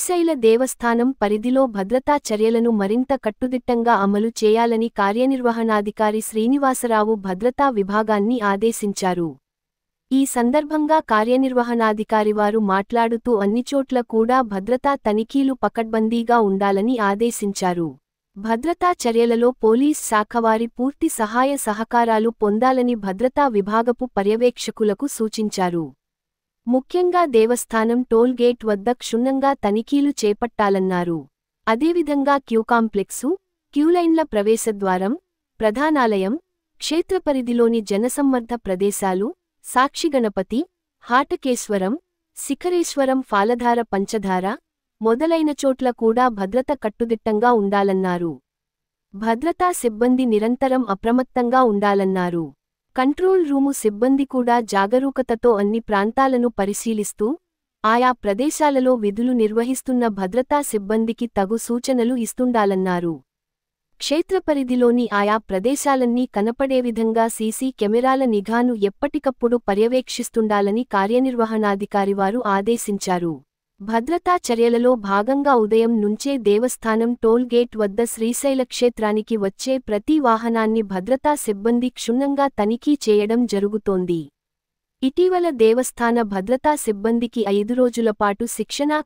శ్రీశైల దేవస్థానం పరిధిలో భద్రతా చర్యలను మరింత కట్టుదిట్టంగా అమలు చేయాలని కార్యనిర్వహణాధికారి శ్రీనివాసరావు భద్రతా విభాగాన్ని ఆదేశించారు. ఈ సందర్భంగా కార్యనిర్వహణాధికారి వారు మాట్లాడుతూ అన్నిచోట్ల కూడా భద్రతా తనిఖీలు పకడ్బందీగా ఉండాలని ఆదేశించారు. భద్రతా చర్యలలో పోలీస్ శాఖవారి పూర్తి సహాయ సహకారాలు పొందాలని భద్రతా విభాగపు పర్యవేక్షకులకు సూచించారు. ముఖ్యంగా దేవస్థానం టోల్ గేట్ వద్ద క్షుణ్ణంగా తనిఖీలు చేపట్టాలన్నారు. అదేవిధంగా క్యూ కాంప్లెక్సు, క్యూలైన్ల ప్రవేశద్వారం, ప్రధానాలయం, క్షేత్రపరిధిలోని జనసమ్మర్ద ప్రదేశాలు, సాక్షిగణపతి, హాటకేశ్వరం, శిఖరేశ్వరం, ఫాలధార, పంచధార మొదలైన చోట్ల కూడా భద్రత కట్టుదిట్టంగా ఉండాలన్నారు. భద్రతా సిబ్బంది నిరంతరం అప్రమత్తంగా ఉండాలన్నారు. కంట్రోల్ రూము సిబ్బంది కూడా జాగరూకతతో అన్ని ప్రాంతాలను పరిశీలిస్తూ ఆయా ప్రదేశాలలో విధులు నిర్వహిస్తున్న భద్రతా సిబ్బందికి తగు సూచనలు ఇస్తుండాలన్నారు. క్షేత్రపరిధిలోని ఆయా ప్రదేశాలన్నీ కనపడే విధంగా సీసీ కెమెరాల నిఘాను ఎప్పటికప్పుడు పర్యవేక్షిస్తుండాలని కార్యనిర్వహణాధికారి వారు ఆదేశించారు. భద్రతా చర్యలలో భాగంగా ఉదయం నుంచే దేవస్థానం టోల్ గేట్ వద్ద శ్రీశైల క్షేత్రానికి వచ్చే ప్రతి వాహనాన్ని భద్రతా సిబ్బంది క్షుణ్ణంగా తనిఖీ చేయడం జరుగుతోంది. ఇటీవల దేవస్థాన భద్రతా సిబ్బందికి 5 రోజుల పాటు శిక్షణా